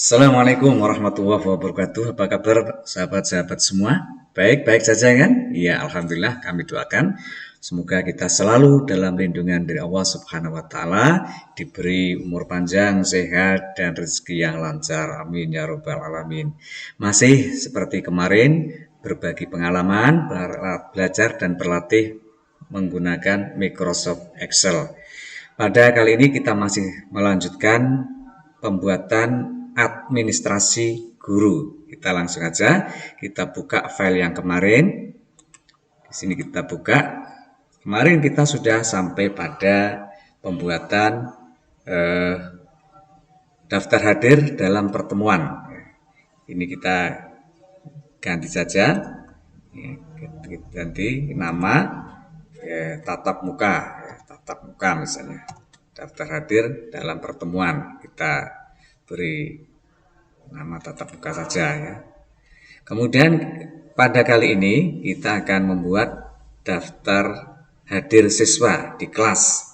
Assalamualaikum warahmatullahi wabarakatuh. Apa kabar sahabat-sahabat semua? Baik-baik saja kan? Ya, alhamdulillah kami doakan semoga kita selalu dalam lindungan dari Allah Subhanahu wa taala, diberi umur panjang, sehat dan rezeki yang lancar. Amin ya rabbal alamin. Masih seperti kemarin berbagi pengalaman, belajar dan berlatih menggunakan Microsoft Excel. Pada kali ini kita masih melanjutkan pembuatan administrasi guru. Kita langsung aja kita buka file yang kemarin. Di sini kita buka. Kemarin kita sudah sampai pada pembuatan daftar hadir dalam pertemuan. Ini kita ganti saja. Ganti nama tatap muka misalnya. Daftar hadir dalam pertemuan, kita beri nama tatap muka saja ya. Kemudian pada kali ini kita akan membuat daftar hadir siswa di kelas.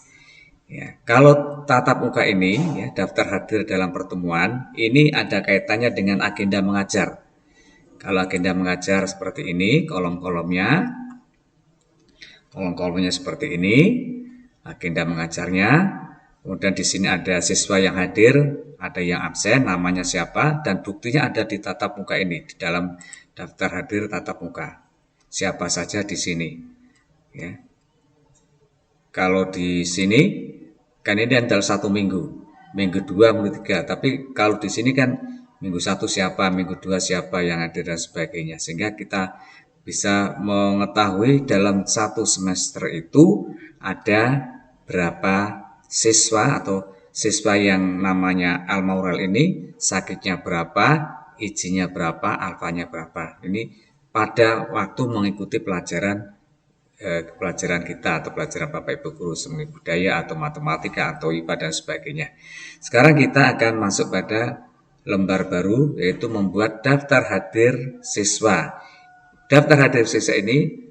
Ya, kalau tatap muka ini, ya, daftar hadir dalam pertemuan, ini ada kaitannya dengan agenda mengajar. Kalau agenda mengajar seperti ini, kolom-kolomnya seperti ini, agenda mengajarnya. Kemudian di sini ada siswa yang hadir, ada yang absen, namanya siapa, dan buktinya ada di tatap muka ini, di dalam daftar hadir tatap muka. Siapa saja di sini. Ya. Kalau di sini, kan ini adalah 1 minggu, minggu 2, minggu 3. Tapi kalau di sini kan minggu 1 siapa, minggu 2 siapa yang hadir dan sebagainya. Sehingga kita bisa mengetahui dalam 1 semester itu ada berapa siswa atau siswa yang namanya Al-Maural ini sakitnya berapa, izinnya berapa, alfanya berapa. Ini pada waktu mengikuti pelajaran kita atau pelajaran Bapak Ibu guru seni budaya atau matematika atau IPA dan sebagainya. Sekarang kita akan masuk pada lembar baru, yaitu membuat daftar hadir siswa. Daftar hadir siswa ini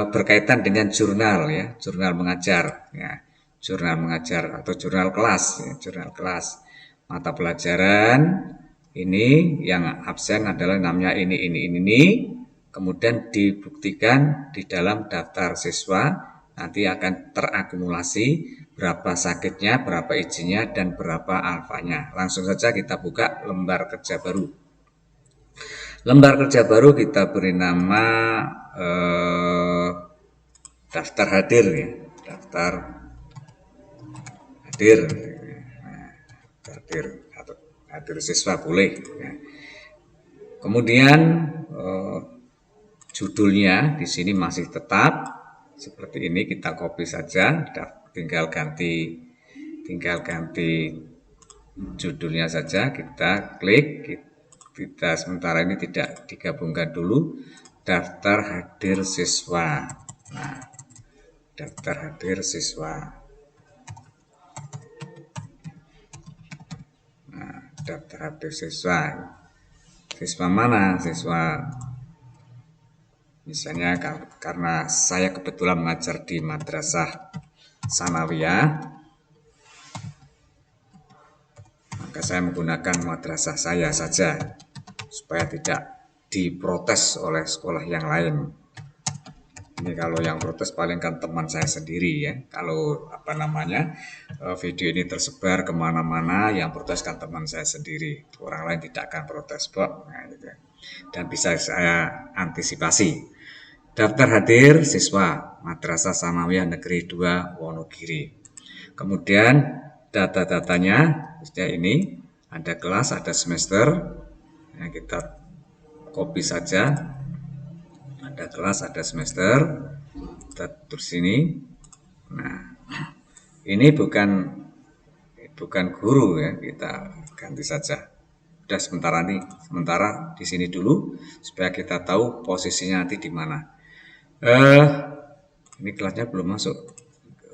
berkaitan dengan jurnal ya, jurnal mengajar ya. Jurnal mengajar atau jurnal kelas, ya, jurnal kelas. Mata pelajaran ini yang absen adalah namanya ini. Kemudian dibuktikan di dalam daftar siswa, nanti akan terakumulasi berapa sakitnya, berapa izinnya, dan berapa alfanya. Langsung saja kita buka lembar kerja baru. Lembar kerja baru kita beri nama daftar hadir ya, daftar hadir, atau hadir siswa boleh. Ya. Kemudian judulnya di sini masih tetap seperti ini, kita copy saja, tinggal ganti judulnya saja, kita klik, kita sementara ini tidak digabungkan dulu, daftar hadir siswa. Nah, daftar hadir siswa. Daftar hadir siswa. Siswa mana? Siswa misalnya karena saya kebetulan mengajar di Madrasah Sanawiyah, maka saya menggunakan madrasah saya saja supaya tidak diprotes oleh sekolah yang lain. Ini kalau yang protes paling kan teman saya sendiri ya. Kalau video ini tersebar kemana-mana, yang protes kan teman saya sendiri. Orang lain tidak akan protes kok. Nah, gitu. Dan bisa saya antisipasi. Daftar hadir siswa Madrasah Sanawiyah Negeri 2 Wonogiri. Kemudian data-datanya ini ada kelas, ada semester. Nah, kita copy saja. Ada kelas, ada semester, kita tulis sini. Nah, ini bukan guru ya, kita ganti saja. Udah sementara di sini dulu supaya kita tahu posisinya nanti di mana. Ini kelasnya belum masuk.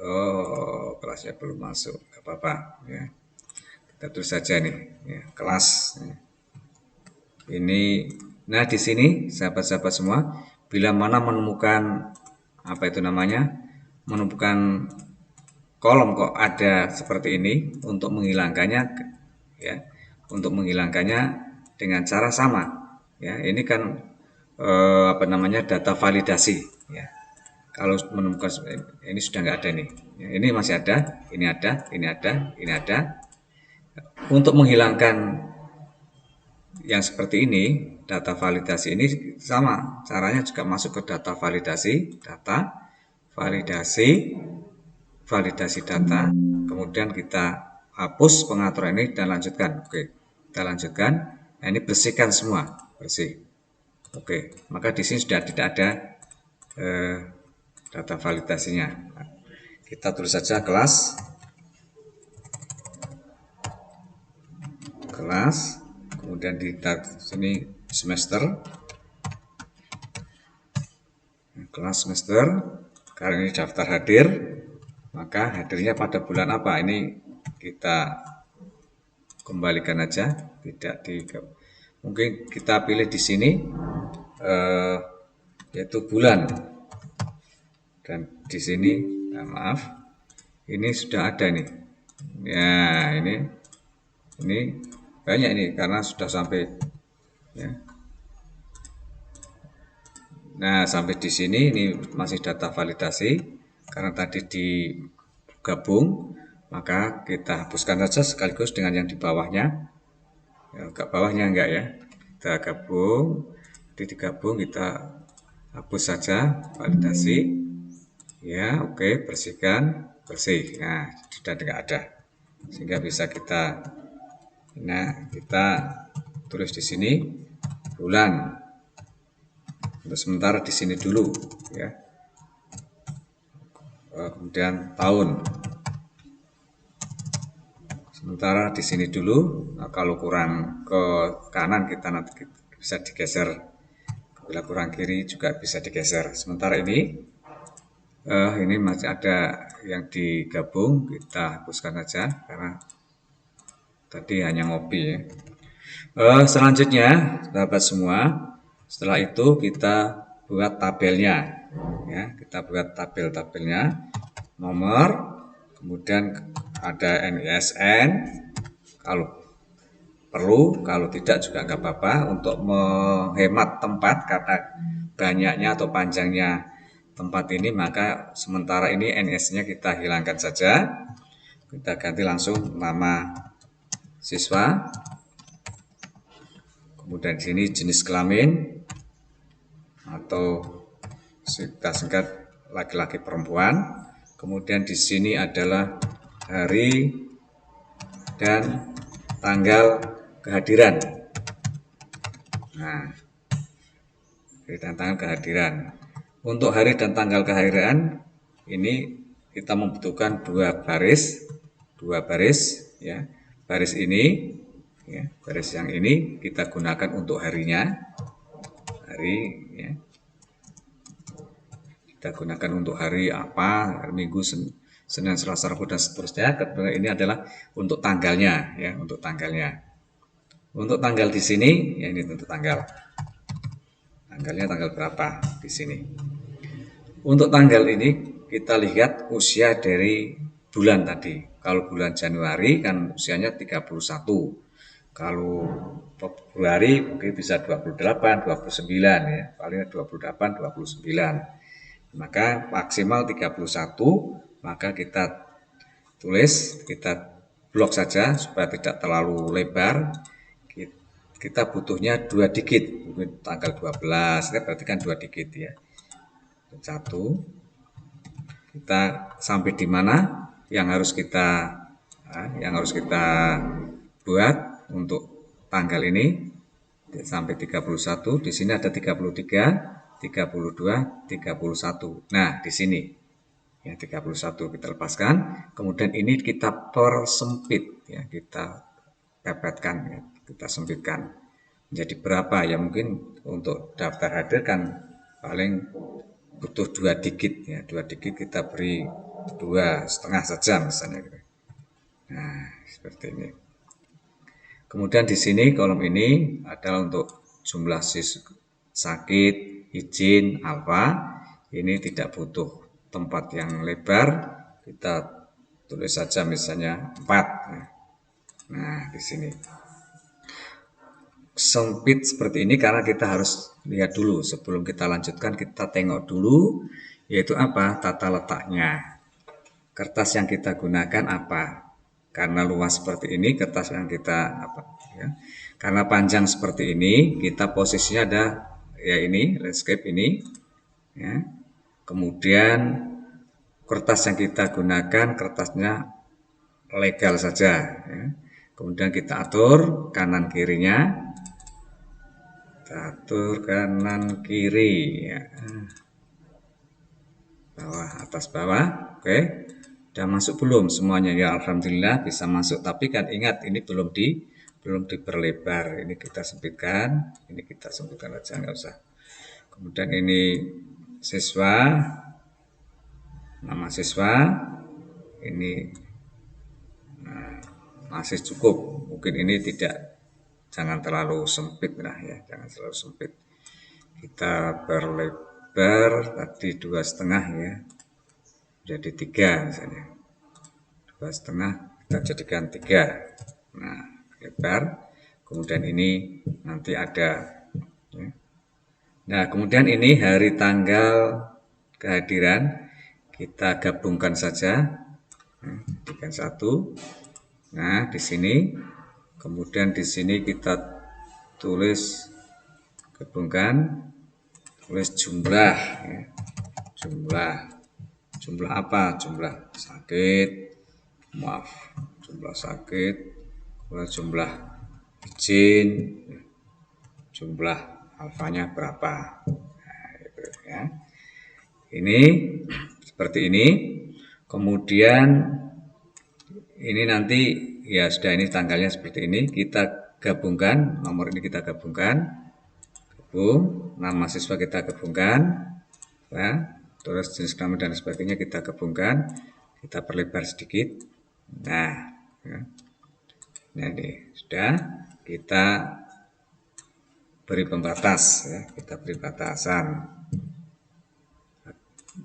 Oh, kelasnya belum masuk, nggak apa-apa ya. Kita tulis saja nih, ya, kelas. Ini, nah di sini sahabat-sahabat semua. Bila mana menemukan menemukan kolom kok ada seperti ini, untuk menghilangkannya ya, untuk menghilangkannya dengan cara sama. Ya, ini kan data validasi. Ya. Kalau menemukan ini sudah nggak ada nih, ya, ini masih ada, ini ada, ini ada, ini ada. Untuk menghilangkan yang seperti ini, data validasi ini sama caranya juga masuk ke data validasi, validasi data, kemudian kita hapus pengaturan ini dan lanjutkan. Oke, kita lanjutkan. Nah, ini bersihkan semua, bersih. Oke, maka di sini sudah tidak ada data validasinya. Kita tulis saja kelas, kemudian di sini semester, kelas semester. Karena ini daftar hadir, maka hadirnya pada bulan apa? Ini kita kembalikan aja, tidak di, mungkin kita pilih di sini yaitu bulan, dan di sini maaf, ini sudah ada nih. Ya, ini banyak ini karena sudah sampai ya. Nah, sampai di sini ini masih data validasi karena tadi digabung, maka kita hapuskan saja sekaligus dengan yang di bawahnya. Ya, ke bawahnya enggak ya. Kita gabung, digabung kita hapus saja validasi. Ya, oke, bersihkan, bersih. Nah, sudah tidak ada. Sehingga bisa kita tulis di sini bulan. Untuk sementara di sini dulu ya. Kemudian tahun. Sementara di sini dulu. Nah, kalau kurang ke kanan kita nanti bisa digeser. Bila kurang kiri juga bisa digeser. Sementara ini masih ada yang digabung, kita hapuskan saja karena tadi hanya ngopi ya. Selanjutnya, sahabat semua, setelah itu kita buat tabelnya, ya. Kita buat tabelnya, nomor, kemudian ada NISN, kalau perlu, kalau tidak juga nggak apa-apa, untuk menghemat tempat karena banyaknya atau panjangnya tempat ini, maka sementara ini NIS-nya kita hilangkan saja, kita ganti langsung nama siswa. Kemudian di sini jenis kelamin atau kita singkat laki-laki perempuan. Kemudian di sini adalah hari dan tanggal kehadiran. Nah, hari dan tanggal kehadiran. Untuk hari dan tanggal kehadiran ini kita membutuhkan dua baris ya. Baris ini ya, baris yang ini kita gunakan untuk harinya, ya. Kita gunakan untuk hari apa, hari Minggu, Senin, Selasa, Rabu dan seterusnya. Ini adalah untuk tanggalnya ya, untuk tanggalnya. Untuk tanggal di sini ya, ini untuk tanggal. Tanggalnya tanggal berapa di sini. Untuk tanggal ini kita lihat usia dari bulan tadi. Kalau bulan Januari kan usianya 31. Kalau Februari mungkin bisa 28, 29 ya, paling 28, 29. Maka maksimal 31, maka kita tulis, kita blok saja supaya tidak terlalu lebar. Kita butuhnya 2 digit, mungkin tanggal 12, ya berarti kan 2 digit ya. 1. Kita sampai di mana yang harus kita buat untuk tanggal ini sampai 31. Di sini ada 33, 32, 31. Nah, di sini ya 31 kita lepaskan. Kemudian ini kita persempit ya, kita pepetkan ya, kita sempitkan. Jadi berapa ya, mungkin untuk daftar hadir kan paling butuh 2 digit ya, 2 digit kita beri 2,5 saja misalnya gitu. Nah, seperti ini. Kemudian di sini kolom ini adalah untuk jumlah sakit, izin, apa. Ini tidak butuh tempat yang lebar, kita tulis saja misalnya 4. Nah, di sini. sempit seperti ini karena kita harus lihat dulu sebelum kita lanjutkan, kita tengok dulu yaitu apa tata letaknya. Kertas yang kita gunakan apa? Karena luas seperti ini kertas yang kita apa ya. Karena panjang seperti ini, kita posisinya ada ya ini landscape ini ya. Kemudian kertas yang kita gunakan kertasnya legal saja ya. Kemudian kita atur kanan kirinya, atur kanan kiri ya. Bawah atas bawah, oke. Udah masuk belum semuanya ya? Alhamdulillah bisa masuk. Tapi kan ingat ini belum diperlebar. Ini kita sempitkan, ini kita sempitkan aja nggak usah. Kemudian ini siswa, nama siswa, ini masih cukup. Mungkin ini jangan terlalu sempit lah ya, jangan terlalu sempit. Kita perlebar tadi 2,5 ya, jadi 3 misalnya. 2,5 kita jadikan 3. Nah, lebar. Kemudian ini nanti ada ya. Nah, kemudian ini hari tanggal kehadiran kita gabungkan saja. Nah, jadikan 1. Nah, di sini kemudian di sini kita tulis gabungkan, tulis jumlah ya. Jumlah apa? Jumlah sakit, maaf, jumlah sakit, jumlah izin, jumlah alfanya berapa. Nah, itu ya. Ini seperti ini. Kemudian ini nanti ya sudah, ini tanggalnya seperti ini, kita gabungkan, nomor ini kita gabungkan, nama siswa kita gabungkan ya, terus jenis nama dan sebagainya kita gabungkan, kita perlebar sedikit. Nah ya. Nah ini sudah, kita beri pembatas ya, kita beri batasan.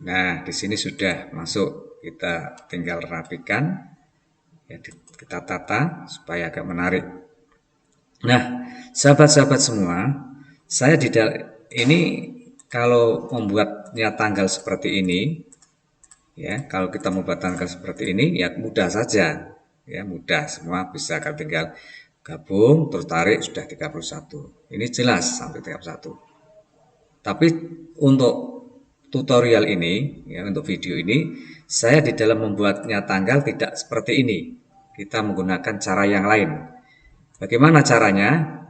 Nah di sini sudah masuk, kita tinggal rapikan ya, kita tata supaya agak menarik. Nah, sahabat-sahabat semua, saya ini kalau membuatnya tanggal seperti ini, ya, kalau kita membuat tanggal seperti ini, ya mudah saja, ya mudah, semua bisa tinggal gabung, terus tarik sudah 31. Ini jelas sampai 31. Tapi untuk tutorial ini, ya untuk video ini, saya di dalam membuatnya tanggal tidak seperti ini. Kita menggunakan cara yang lain. Bagaimana caranya?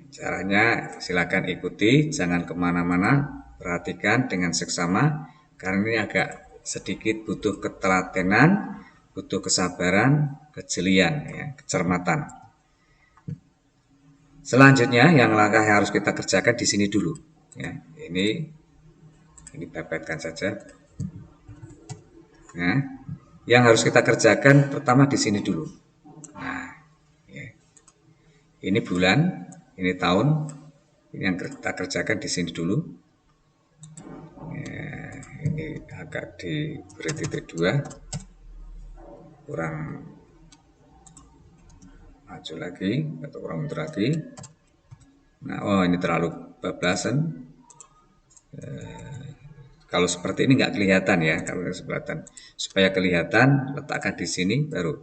Caranya silakan ikuti, jangan kemana-mana, perhatikan dengan seksama, karena ini agak sedikit butuh ketelatenan, butuh kesabaran, kejelian, ya, kecermatan. Selanjutnya, yang langkah yang harus kita kerjakan di sini dulu. Ya, ini pepetkan saja. Nah, yang harus kita kerjakan pertama di sini dulu. Ini bulan, ini tahun, ini yang kita kerjakan di sini dulu. Ya, ini agak diberi titik 2, kurang maju lagi atau kurang mundur lagi. Nah, oh ini terlalu bablasan. Kalau seperti ini nggak kelihatan ya, kalau kelihatan. Supaya kelihatan, letakkan di sini baru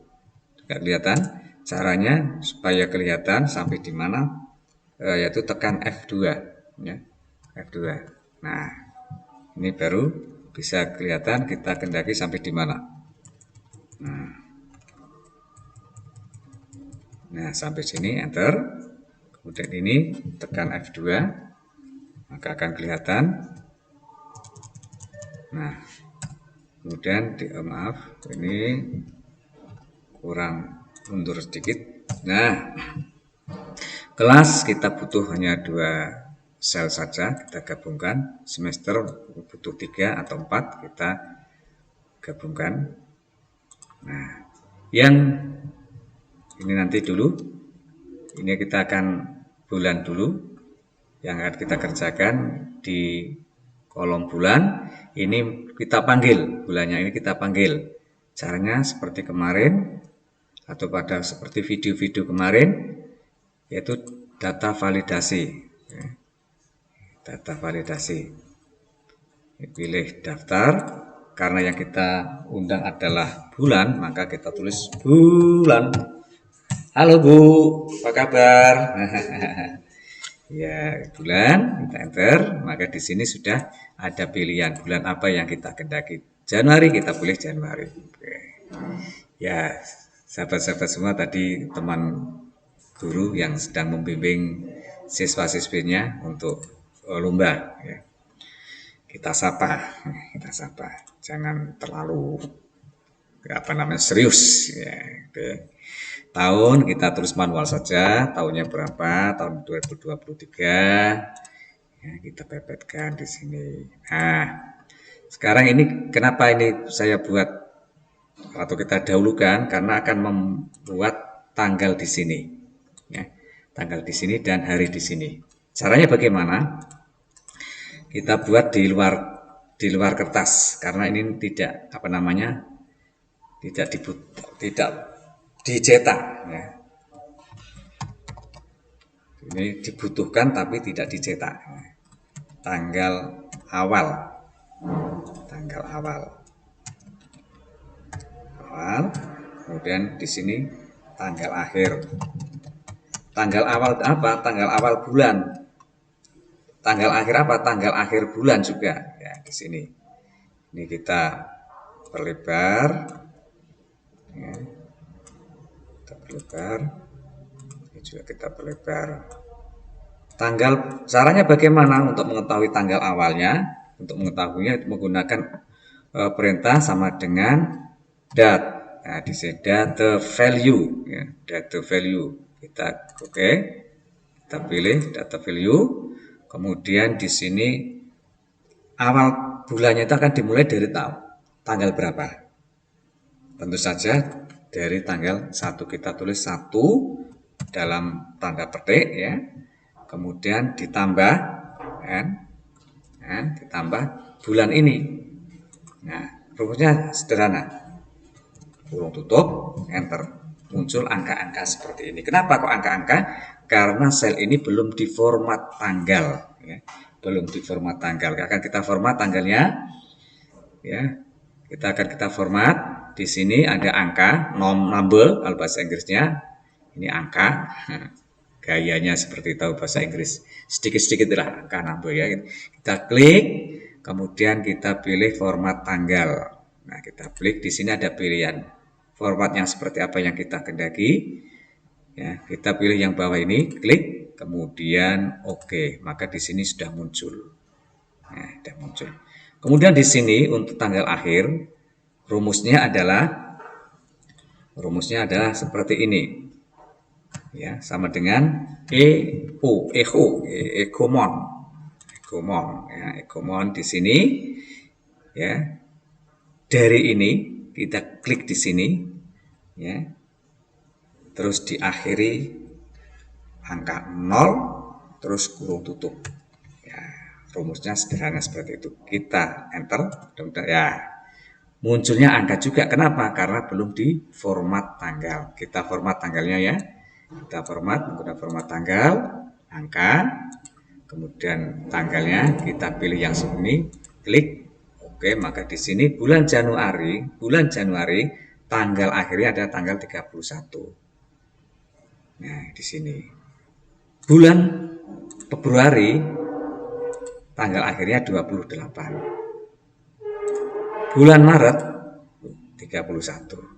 nggak kelihatan. Caranya supaya kelihatan sampai di mana, yaitu tekan F2 ya, F2. Nah ini baru bisa kelihatan kita kendaki sampai di mana. Nah sampai sini enter, kemudian ini tekan F2 maka akan kelihatan. Nah kemudian maaf ini kurang mundur sedikit. Nah, kelas kita butuh hanya 2 sel saja, kita gabungkan. Semester butuh 3 atau 4, kita gabungkan. Nah, yang ini nanti dulu, ini kita akan bulan dulu, yang akan kita kerjakan di kolom bulan. Ini kita panggil, bulannya ini kita panggil. Caranya seperti kemarin, atau pada seperti video-video kemarin, yaitu data validasi. Data validasi. Pilih daftar. Karena yang kita undang adalah bulan, maka kita tulis bulan. Halo Bu, apa kabar? Ya, bulan, kita enter, maka di sini sudah ada pilihan bulan apa yang kita kendaki. Januari, kita pilih Januari. Oke. Ya, sahabat-sahabat semua tadi teman guru yang sedang membimbing siswa-siswinya untuk lomba. Ya. Kita sapa, jangan terlalu serius. Ya, oke. Tahun kita tulis manual saja, tahunnya berapa, tahun 2023, ya, kita pepetkan di sini. Nah, sekarang ini kenapa ini saya buat atau kita dahulukan karena akan membuat tanggal di sini, ya, tanggal di sini dan hari di sini. Caranya bagaimana? Kita buat di luar kertas karena ini tidak tidak dicetak, ya. Ini dibutuhkan tapi tidak dicetak. Tanggal awal, kemudian di sini tanggal akhir. Tanggal awal apa? Tanggal awal bulan. Tanggal akhir apa? Tanggal akhir bulan juga. Ya, di sini. Ini kita perlebar. Ya. Kita perlebar. Ini juga kita perlebar. Caranya bagaimana untuk mengetahui tanggal awalnya? Untuk mengetahuinya menggunakan perintah sama dengan dat. Nah, di sini data value, ya, data value. Kita kita pilih data value. Kemudian di sini awal bulannya itu akan dimulai dari tanggal berapa? Tentu saja dari tanggal 1, kita tulis 1 dalam tanda petik, ya. Kemudian ditambah ditambah bulan ini. Nah, rumusnya sederhana. Kurung tutup, enter. Muncul angka-angka seperti ini. Kenapa kok angka-angka? Karena sel ini belum diformat tanggal, ya. Belum diformat tanggal. Akan kita format tanggalnya, ya. Kita format. Di sini ada angka, number kalau bahasa Inggrisnya. Ini angka. Gayanya seperti tahu bahasa Inggris. Sedikit-sedikit lah angka number, ya. Kita klik, kemudian kita pilih format tanggal. Nah, kita klik, di sini ada pilihan format yang seperti apa yang kita kendaki. Ya, kita pilih yang bawah ini, klik, kemudian oke, maka di sini sudah muncul. Nah, sudah muncul. Kemudian di sini untuk tanggal akhir, rumusnya adalah seperti ini. Ya, sama dengan egomon. Ya, egomon di sini, ya. Dari ini kita klik di sini, ya. Terus diakhiri angka 0, terus kurung tutup. Ya, rumusnya sederhana seperti itu. Kita enter, ya. Munculnya angka juga. Kenapa? Karena belum di format tanggal. Kita format tanggalnya, ya. Kita format menggunakan format tanggal, angka, kemudian tanggalnya kita pilih yang sini, klik. Oke, maka di sini bulan Januari, tanggal akhirnya ada tanggal 31. Nah, di sini. Bulan Februari, tanggal akhirnya 28. Bulan Maret, 31.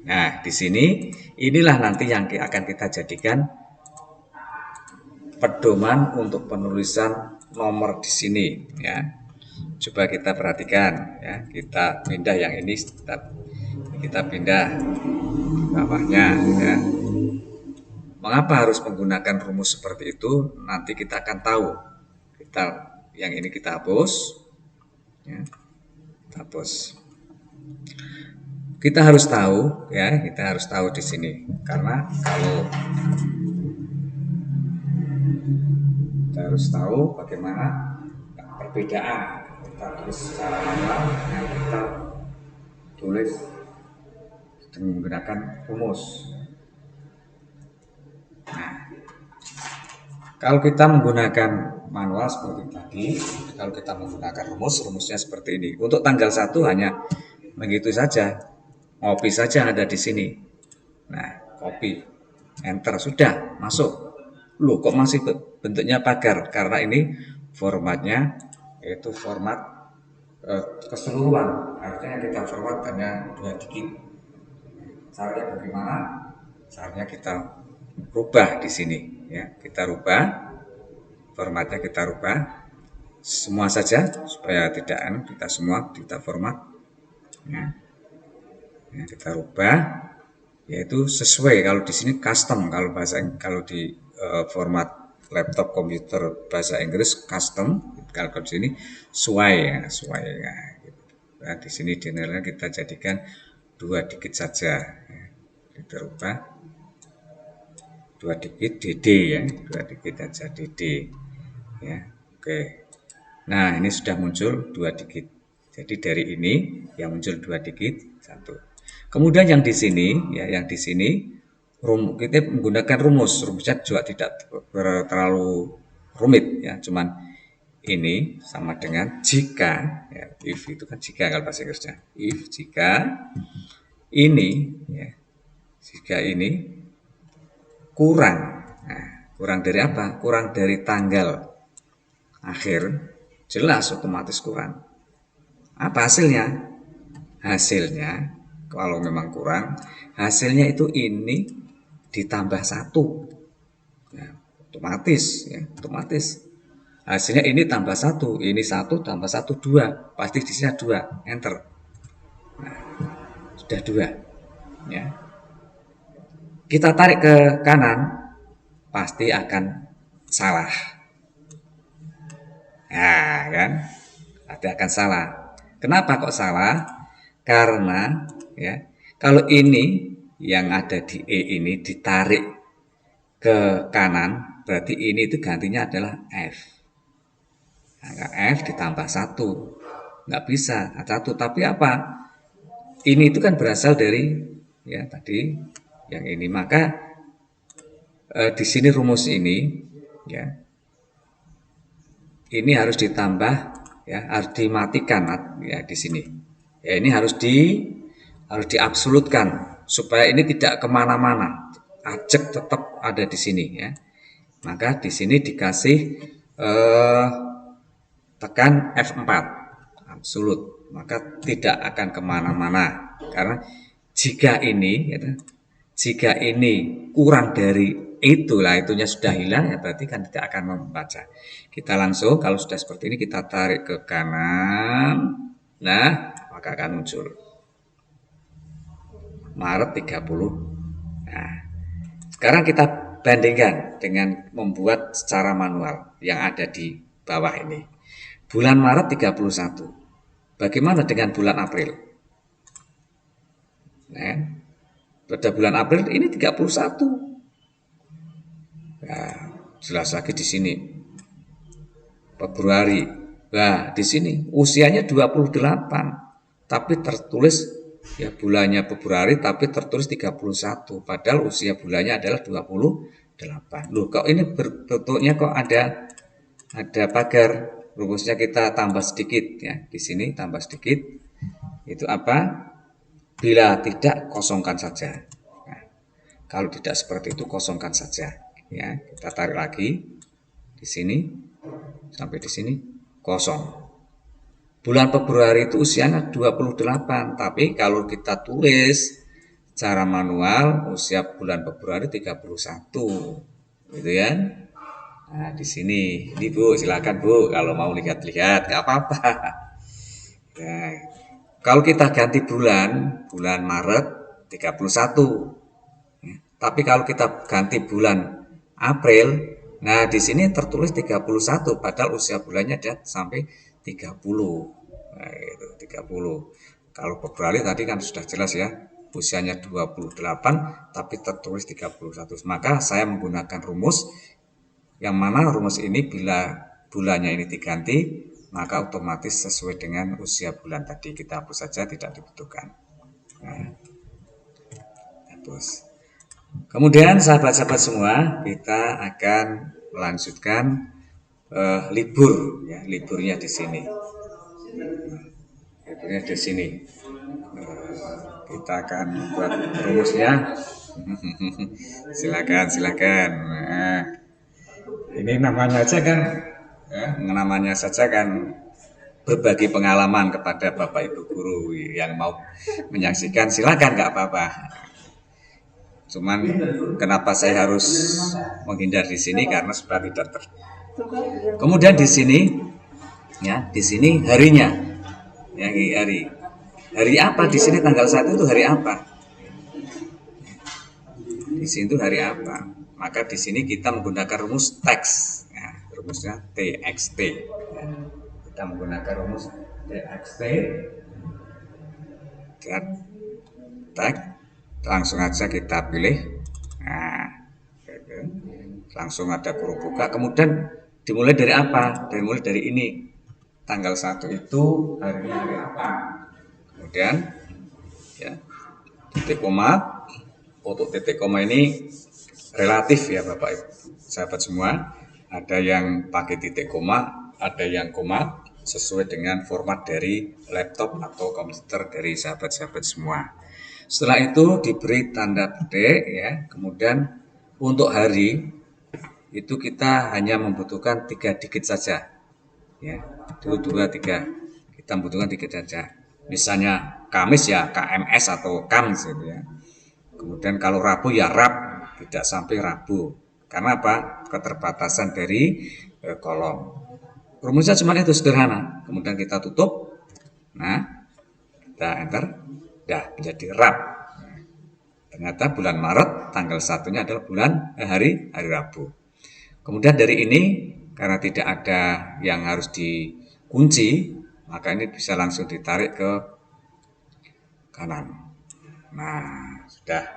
Nah, di sini inilah nanti yang akan kita jadikan pedoman untuk penulisan nomor di sini, ya. Coba kita perhatikan, ya. Kita pindah yang ini, kita pindah bawahnya, ya. Mengapa harus menggunakan rumus seperti itu? Nanti kita akan tahu. Yang ini kita hapus, ya. Kita hapus. Kita harus tahu, ya. Kita harus tahu di sini, karena kalau kita harus tahu bagaimana perbedaan. Kita tulis secara manual, yang kita tulis dengan menggunakan rumus. Nah, Kalau kita menggunakan manual seperti tadi, kalau kita menggunakan rumusnya seperti ini. Untuk tanggal 1 hanya begitu saja. Copy saja ada di sini. Nah, copy, enter, sudah masuk. Loh, kok masih bentuknya pagar? Karena ini formatnya yaitu format keseluruhan. Artinya kita format hanya 2 digit. Caranya bagaimana? Caranya kita rubah di sini, ya. Kita rubah formatnya, kita rubah semua saja supaya tidak kita semua kita format, ya. Ya, kita rubah yaitu sesuai. Kalau di sini custom, kalau di format laptop komputer bahasa Inggris custom, kalau di sini sesuai, ya, sesuai, ya, gitu. Nah, di sini generalnya kita jadikan 2 digit saja, ya. Kita rubah 2 digit DD, ya, 2 digit saja DD, ya. Oke, nah ini sudah muncul 2 digit. Jadi dari ini yang muncul 2 digit 1. Kemudian yang di sini, ya, yang di sini kita menggunakan rumusnya juga tidak terlalu rumit, ya, cuman ini sama dengan jika, ya, if itu kan jika kalau bahasa Inggrisnya, if jika ini, ya, jika ini kurang, nah, kurang dari apa? Kurang dari tanggal akhir, jelas otomatis kurang. Apa hasilnya? Hasilnya kalau memang kurang, hasilnya itu ini ditambah 1, ya, otomatis, ya, otomatis hasilnya ini tambah 1, ini 1 tambah 1 2, pasti di sini 2, enter. Nah, sudah 2, ya. Kita tarik ke kanan pasti akan salah, nah, kan, pasti akan salah. Kenapa kok salah? Karena, ya, kalau ini yang ada di E ini ditarik ke kanan, berarti ini itu gantinya adalah F. Nah, F ditambah 1. Nggak bisa, 1. Tapi apa? Ini itu kan berasal dari, ya, tadi yang ini. Maka di sini rumus ini, ya, ini harus ditambah, ya, harus dimatikan, ya, di sini. Ya, ini harus diabsolutkan supaya ini tidak kemana-mana, ajak tetap ada di sini, ya. Maka di sini dikasih tekan F4 absolut, maka tidak akan kemana-mana. Karena jika ini, ya, jika ini kurang dari itulah, itunya sudah hilang, ya berarti kan tidak akan membaca. Kita langsung kalau sudah seperti ini kita tarik ke kanan, nah maka akan muncul Maret 30. Nah, sekarang kita bandingkan dengan membuat secara manual yang ada di bawah ini. Bulan Maret 31. Bagaimana dengan bulan April? Nah, pada bulan April ini 31. Nah, jelas lagi di sini. Februari. Nah, di sini usianya 28, tapi tertulis, ya, bulannya Februari tapi tertulis 31, padahal usia bulannya adalah 28. Loh, kok ini bentuknya kok ada pagar. Rumusnya kita tambah sedikit, ya. Di sini tambah sedikit. Itu apa? Bila tidak, kosongkan saja. Nah, kalau tidak seperti itu, kosongkan saja, ya. Kita tarik lagi di sini sampai di sini kosong. Bulan Februari itu usianya 28, tapi kalau kita tulis secara manual usia bulan Februari 31, gitu ya. Nah, di sini, ini Bu, silakan Bu, kalau mau lihat-lihat, nggak apa-apa. Nah, kalau kita ganti bulan Maret 31. Ya. Tapi kalau kita ganti bulan April, nah di sini tertulis 31, padahal usia bulannya ada sampai 30. Nah, itu 30. Kalau Februari tadi kan sudah jelas, ya, usianya 28 tapi tertulis 31. Maka saya menggunakan rumus yang mana rumus ini bila bulannya ini diganti, maka otomatis sesuai dengan usia bulan tadi. Kita hapus saja, tidak dibutuhkan. Nah, hapus. Kemudian sahabat-sahabat semua, kita akan melanjutkan libur, ya, liburnya di sini. Liburnya di sini. Kita akan buat rumusnya. Silakan. Nah, ini namanya saja kan berbagi pengalaman kepada Bapak Ibu guru yang mau menyaksikan, silakan, nggak apa-apa. Cuman kenapa saya harus menghindar di sini karena supaya tidak Kemudian di sini, ya, di sini harinya, ya, hari apa di sini tanggal 1 itu hari apa? Di sini itu hari apa? Maka di sini kita menggunakan rumus teks, ya, rumusnya TXT. Ya. Kita menggunakan rumus TXT dan teks. Langsung aja kita pilih. Nah, langsung ada kurung buka. Kemudian dimulai dari apa? Dimulai dari ini. Tanggal 1 itu hari apa? Kemudian, ya, titik koma. Untuk titik koma ini relatif, ya Bapak Ibu sahabat semua. Ada yang pakai titik koma, ada yang koma, sesuai dengan format dari laptop atau komputer dari sahabat-sahabat semua. Setelah itu diberi tanda petik, ya. Kemudian untuk hari itu kita hanya membutuhkan 3 digit saja, ya. 1, 2, 3. Kita membutuhkan 3 saja. Misalnya Kamis, ya KMS atau KAMS gitu, ya. Kemudian kalau Rabu, ya Rab, tidak sampai Rabu. Karena apa? Keterbatasan dari kolom. Rumusnya cuma itu, sederhana. Kemudian kita tutup. Nah, kita enter. Dah menjadi Rab. Ternyata bulan Maret tanggal 1-nya adalah hari Rabu. Kemudian dari ini karena tidak ada yang harus dikunci, maka ini bisa langsung ditarik ke kanan. Nah, sudah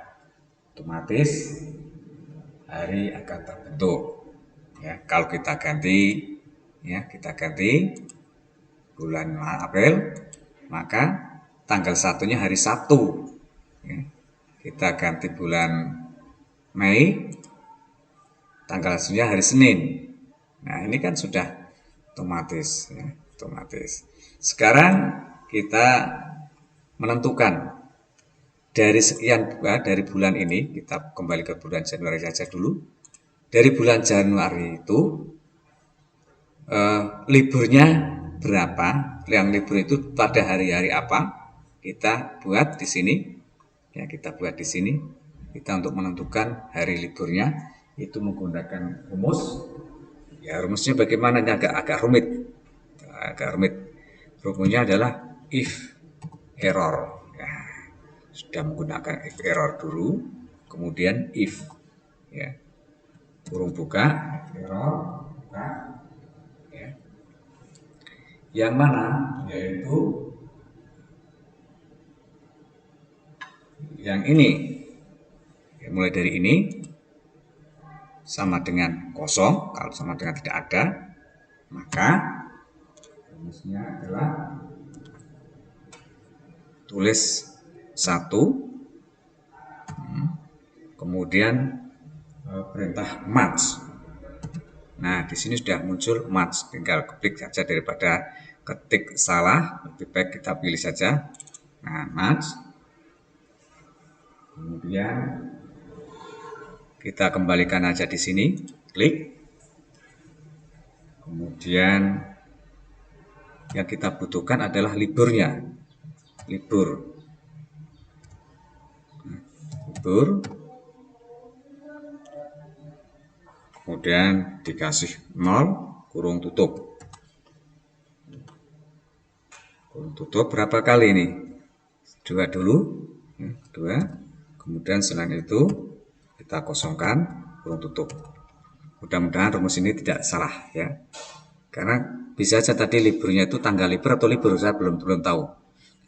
otomatis hari akan terbentuk. Ya, kalau kita ganti, bulan April, maka tanggal 1-nya hari Sabtu. Ya. Kita ganti bulan Mei, tanggal 1-nya hari Senin. Nah, ini kan sudah otomatis, ya, otomatis. Sekarang kita menentukan dari sekian, dari bulan ini, kita kembali ke bulan Januari saja dulu. Dari bulan Januari itu liburnya berapa? Yang libur itu pada hari-hari apa? Kita buat di sini. Ya, kita buat di sini. Kita untuk menentukan hari liburnya itu menggunakan rumus. Ya, rumusnya bagaimana? Ini agak rumit. Rumusnya adalah if error. Ya, sudah menggunakan if error dulu, kemudian if, ya, kurung buka, error, buka, ya. Yang mana? Yaitu yang ini. Ya, mulai dari ini sama dengan kosong. Kalau sama dengan tidak ada, maka rumusnya adalah tulis 1, kemudian perintah match. Nah, di sini sudah muncul match, tinggal klik saja daripada ketik salah, lebih baik kita pilih saja. Nah, match. Kemudian kita kembalikan aja di sini, klik. Kemudian yang kita butuhkan adalah liburnya. Libur. Kemudian dikasih 0, kurung tutup. Kurung tutup berapa kali ini? 2 dulu, 2. Kemudian selain itu kita kosongkan, kurung tutup. Mudah-mudahan rumus ini tidak salah, ya. Karena bisa saja tadi liburnya itu tanggal libur atau libur, saya belum tahu.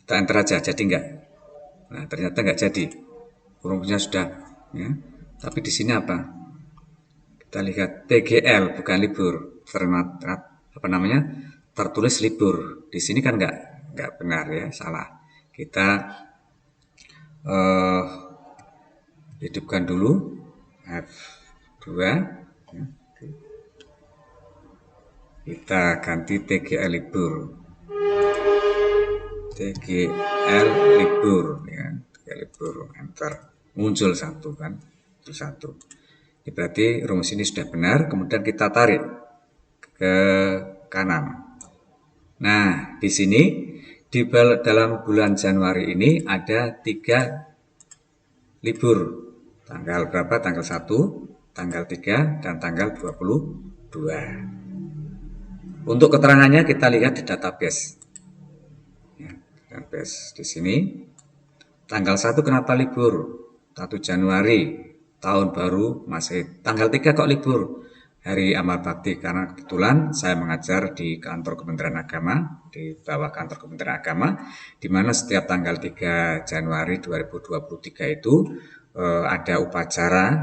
Kita enter aja, jadi enggak. Nah, ternyata enggak jadi. Kurungnya sudah, ya. Tapi di sini apa? Kita lihat TGL bukan libur. Tertulis libur. Di sini kan enggak benar, ya, salah. Kita hidupkan dulu F2, ya. Kita ganti TGL libur. TGL libur, ya. TGL libur, enter. Muncul satu kan, itu satu. Ini berarti rumus ini sudah benar. Kemudian kita tarik ke kanan. Nah, di sini dalam bulan Januari ini ada 3 libur. Tanggal berapa? Tanggal 1, tanggal 3, dan tanggal 22. Untuk keterangannya kita lihat di database. Ya, database di sini. Tanggal 1 kenapa libur? 1 Januari, tahun baru Masehi. Tanggal 3 kok libur? Hari Amal Bakti, karena kebetulan saya mengajar di kantor Kementerian Agama, di bawah kantor Kementerian Agama, di mana setiap tanggal 3 Januari 2023 itu ada upacara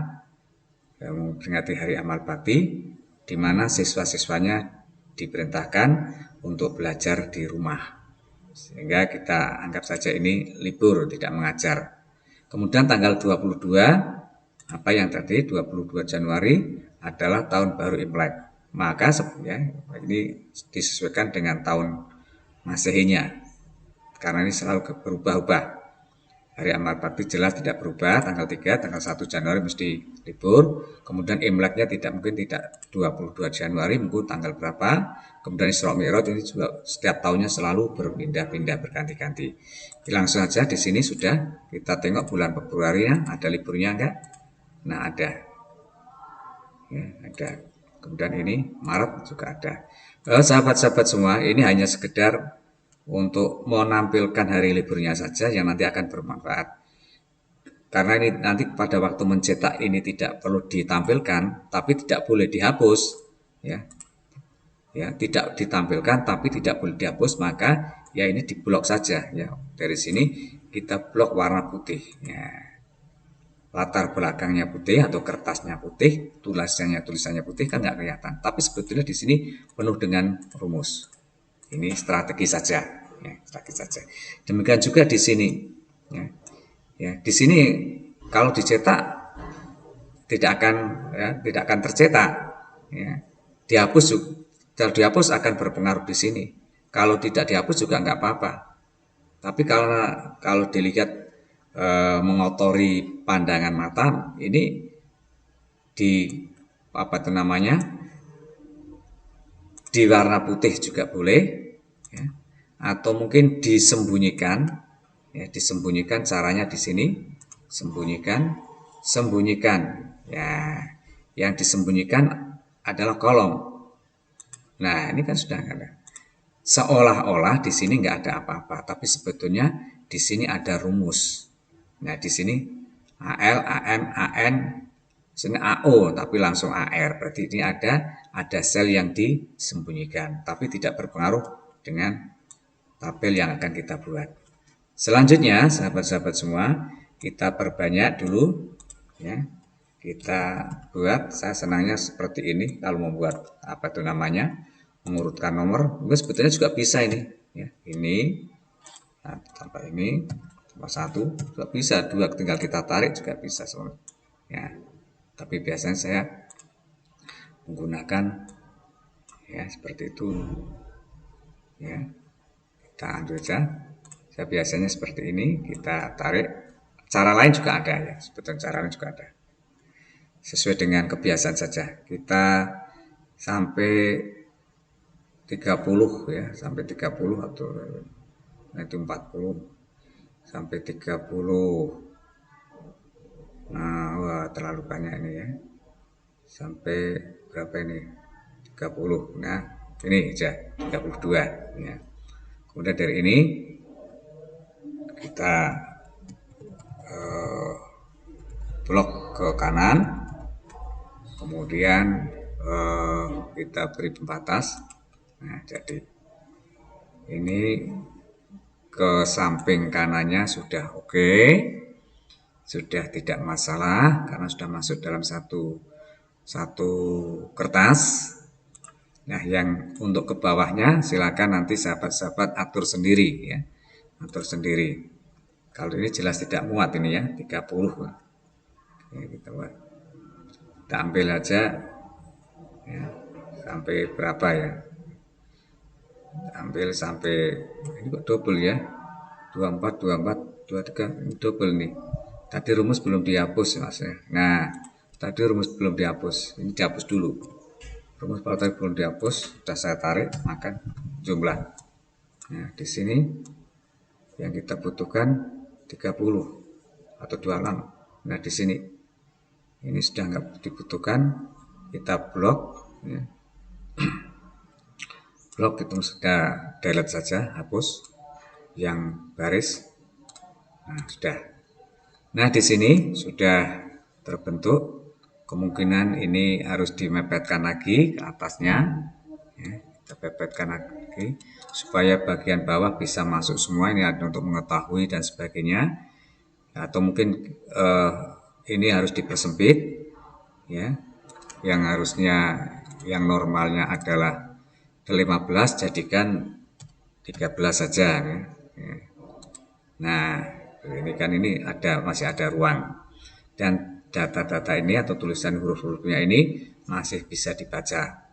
yang memperingati Hari Amal Bakti, di mana siswa-siswanya diperintahkan untuk belajar di rumah. Sehingga kita anggap saja ini libur, tidak mengajar. Kemudian tanggal 22, apa yang tadi 22 Januari adalah tahun baru Imlek. Maka ya, ini disesuaikan dengan tahun Masehinya. Karena ini selalu berubah-ubah. Hari Amal Bakti jelas tidak berubah, tanggal 3, tanggal 1 Januari mesti libur. Kemudian Imleknya tidak 22 Januari, mungkin tanggal berapa. Kemudian Isra Mi'raj ini juga setiap tahunnya selalu berpindah-pindah, berganti-ganti. Langsung saja di sini sudah kita tengok bulan Februari ada liburnya enggak? Nah, ada. Ya, ada. Kemudian ini Maret juga ada. Sahabat-sahabat semua, ini hanya sekedar untuk menampilkan hari liburnya saja yang nanti akan bermanfaat. Karena ini nanti pada waktu mencetak ini tidak perlu ditampilkan, tapi tidak boleh dihapus, ya. Ya, tidak ditampilkan tapi tidak boleh dihapus, maka ya ini diblok saja, ya. Dari sini kita blok warna putih, ya. Latar belakangnya putih atau kertasnya putih, tulisannya putih kan nggak kelihatan. Tapi sebetulnya di sini penuh dengan rumus. Ini strategi saja, ya, strategi saja. Demikian juga di sini, ya. Ya, di sini kalau dicetak tidak akan tercetak, ya. Kalau dihapus akan berpengaruh di sini. Kalau tidak dihapus juga nggak apa-apa. Tapi kalau dilihat mengotori pandangan mata, ini di apa itu namanya, di warna putih juga boleh, ya. Atau mungkin disembunyikan, ya, disembunyikan caranya di sini, sembunyikan, ya, yang disembunyikan adalah kolom. Nah, ini kan sudah nggak ada. Seolah-olah di sini nggak ada apa-apa, tapi sebetulnya di sini ada rumus. Nah, di sini AL, AM, AN, sini AO, tapi langsung AR. Berarti ini ada sel yang disembunyikan, tapi tidak berpengaruh dengan tabel yang akan kita buat. Selanjutnya, sahabat-sahabat semua, kita perbanyak dulu, ya. Kita buat, saya senangnya seperti ini kalau membuat apa itu namanya, mengurutkan nomor. Mungkin sebetulnya juga bisa ini, ya. Ini tambah ini tambah 1 juga bisa, 2 tinggal kita tarik juga bisa, ya. Tapi biasanya saya menggunakan ya seperti itu, ya. Kita ambil saja. Saya biasanya seperti ini, kita tarik. Cara lain juga ada, ya. Sebetulnya cara lain juga ada. Sesuai dengan kebiasaan saja. Kita sampai 30, ya, sampai 30 atau itu 40 sampai 30. Nah, wah, terlalu banyak ini, ya. Sampai berapa ini? 30. Nah, ini aja 32, ya. Kemudian dari ini kita blok ke kanan, kemudian kita beri pembatas. Nah, jadi ini ke samping kanannya sudah oke, sudah tidak masalah karena sudah masuk dalam satu kertas. Nah, yang untuk ke bawahnya silakan nanti sahabat-sahabat atur sendiri, ya. Atur sendiri. Kalau ini jelas tidak muat ini, ya, 30. Oke, kita ambil aja, ya, sampai berapa ya, ambil sampai ini kok double ya, 24 23 ini double nih. Tadi rumus belum dihapus mas ya. Nah tadi rumus belum dihapus, ini dihapus dulu. Rumus kalau tadi belum dihapus, sudah saya tarik makan jumlah. Nah di sini yang kita butuhkan 30 atau 26. Nah di sini ini sudah nggak dibutuhkan, kita blok ya. Blok itu sudah delete saja, hapus yang baris. Nah sudah. Nah di sini sudah terbentuk. Kemungkinan ini harus dimepetkan lagi ke atasnya ya, kita pepetkan lagi supaya bagian bawah bisa masuk semua. Ini ada untuk mengetahui dan sebagainya, atau mungkin ini harus dipersempit ya, yang harusnya yang normalnya adalah 15 jadikan 13 saja ya. Nah ini kan ini masih ada ruang, dan data-data ini atau tulisan huruf-hurufnya ini masih bisa dibaca.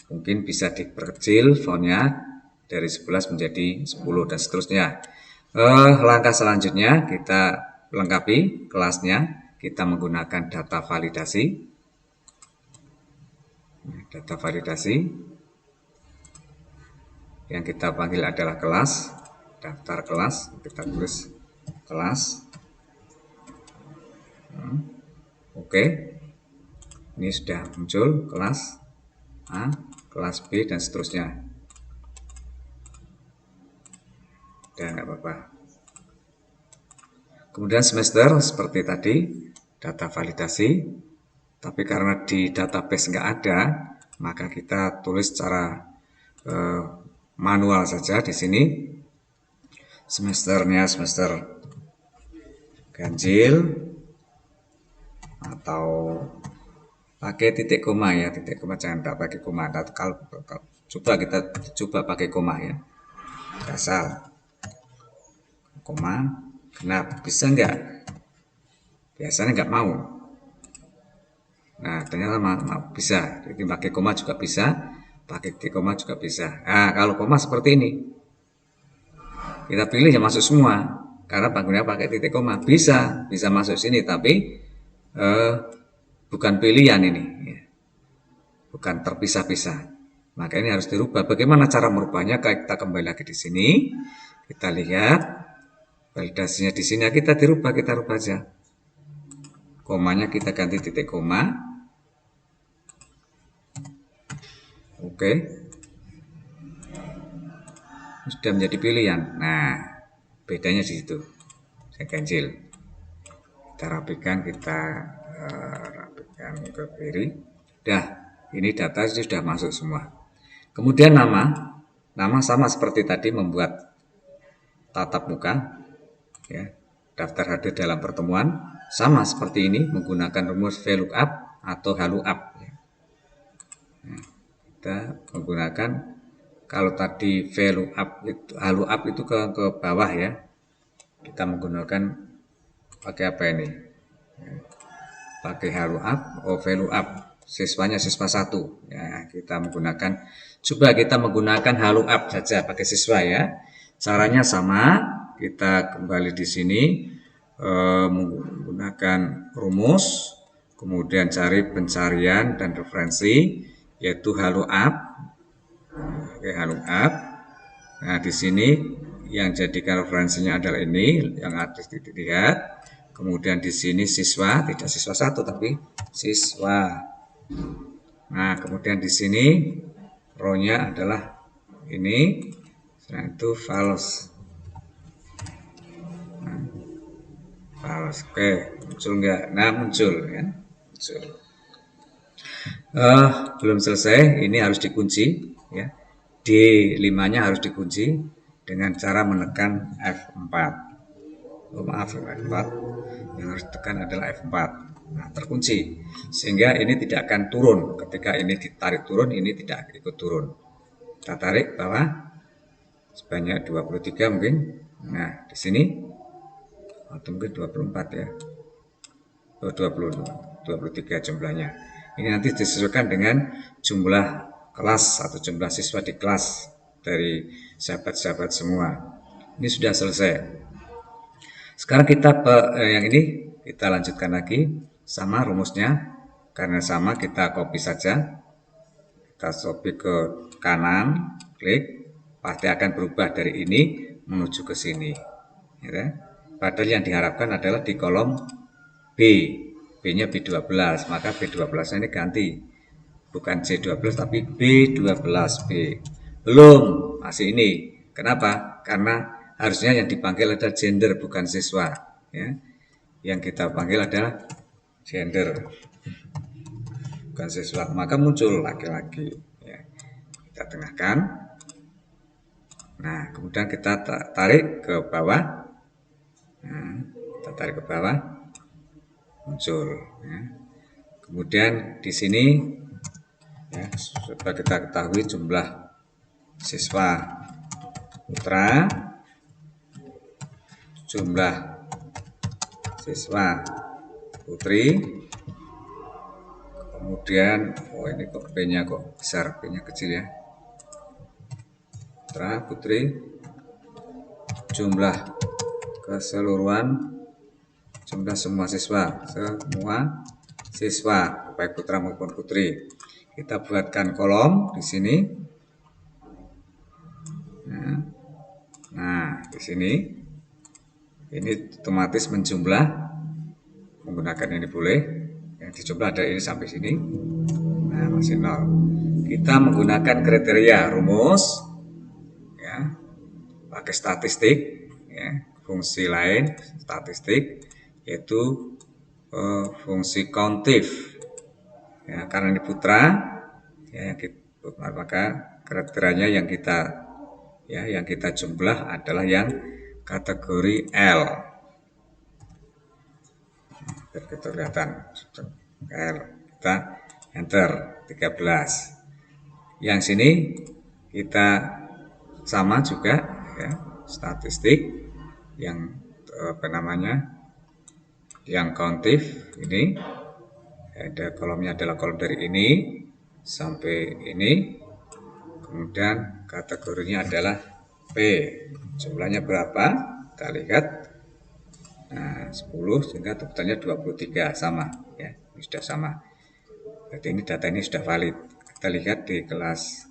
Mungkin bisa diperkecil fontnya dari 11 menjadi 10 dan seterusnya. Langkah selanjutnya kita lengkapi kelasnya, kita menggunakan data validasi. Data validasi yang kita panggil adalah kelas, daftar kelas, kita tulis kelas. Oke, ini sudah muncul kelas A, kelas B dan seterusnya. Dan nggak apa-apa. Kemudian semester seperti tadi, data validasi, tapi karena di database nggak ada, maka kita tulis secara manual saja di sini. Semesternya semester ganjil atau pakai titik koma ya, titik koma, jangan tak pakai koma. Kalau coba kita pakai koma ya, asal koma genap, bisa nggak? Biasanya nggak mau. Nah ternyata bisa, jadi pakai koma juga bisa, pakai titik koma juga bisa. Nah kalau koma seperti ini, kita pilih yang masuk semua, karena bangunnya pakai titik koma, bisa masuk sini, tapi bukan pilihan ini, ya. Bukan terpisah-pisah. Maka ini harus dirubah. Bagaimana cara merubahnya? Kita kembali lagi di sini, kita lihat validasinya di sini, kita rubah aja. Komanya kita ganti titik koma. Oke. Sudah menjadi pilihan. Nah, bedanya di situ. Saya ganjil. Kita rapikan, rapikan ke kiri. Dah, ini data sudah masuk semua. Kemudian nama sama seperti tadi, membuat tatap muka, ya, daftar hadir dalam pertemuan, sama seperti ini, menggunakan rumus VLOOKUP atau HLOOKUP. Ya. Nah, kita menggunakan, kalau tadi HLOOKUP itu ke bawah ya, kita menggunakan pakai apa ini? Pakai VLOOKUP. Siswanya siswa 1. Ya, kita menggunakan HLOOKUP saja pakai siswa ya. Caranya sama, kita kembali di sini menggunakan rumus, kemudian cari pencarian dan referensi, yaitu HLOOKUP. Oke, HLOOKUP. Nah, di sini yang jadikan referensinya adalah ini, yang harus dilihat. Kemudian di sini siswa, tidak siswa 1 tapi siswa. Nah, kemudian di sini row-nya adalah ini, setelah itu false. Nah, false. Oke, muncul enggak? Nah, muncul ya. Muncul. Belum selesai, ini harus dikunci ya. D5-nya harus dikunci dengan cara menekan F4. Maaf, F4. Yang harus ditekan adalah F4. Nah, terkunci. Sehingga ini tidak akan turun. Ketika ini ditarik turun, ini tidak ikut turun. Kita tarik bawah sebanyak 23 mungkin. Nah, di sini atau mungkin 24 ya. 23 jumlahnya. Ini nanti disesuaikan dengan jumlah kelas atau jumlah siswa di kelas dari sahabat-sahabat semua. Ini sudah selesai. Sekarang yang ini kita lanjutkan lagi, sama rumusnya. Karena sama, kita copy saja. Kita copy ke kanan, klik, pasti akan berubah dari ini menuju ke sini. Ya. Padahal yang diharapkan adalah di kolom B. B-nya B12, maka B12 ini ganti. Bukan C12 tapi B12B. Belum, masih ini. Kenapa? Karena harusnya yang dipanggil adalah gender, bukan siswa. Ya. Yang kita panggil adalah gender, bukan siswa. Maka muncul laki-laki. Ya. Kita tengahkan. Nah, kemudian kita tarik ke bawah. Nah, kita tarik ke bawah, muncul. Ya. Kemudian di sini, ya, sudah kita ketahui jumlah siswa putra, jumlah siswa putri, kemudian ini kok B-nya kok besar, B-nya kecil ya, putra putri, jumlah keseluruhan, jumlah semua siswa baik putra maupun putri. Kita buatkan kolom di sini. Nah, di sini ini otomatis menjumlah, menggunakan ini boleh. Yang dijumlah ada ini sampai sini. Nah, masih 0. Kita menggunakan kriteria rumus, ya, pakai statistik, ya, fungsi lain statistik, yaitu fungsi countif. Ya, karena ini putra, ya, maka kriterianya yang kita jumlah adalah yang kategori L. Biar kita kelihatan L, kita enter 13. Yang sini kita sama juga, ya, statistik yang yang countif ini. Ada kolomnya adalah kolom dari ini sampai ini. Kemudian kategorinya adalah P. Jumlahnya berapa? Kita lihat. Nah, 10 sehingga totalnya 23, sama ya. Ini sudah sama. Berarti ini data ini sudah valid. Kita lihat di kelas.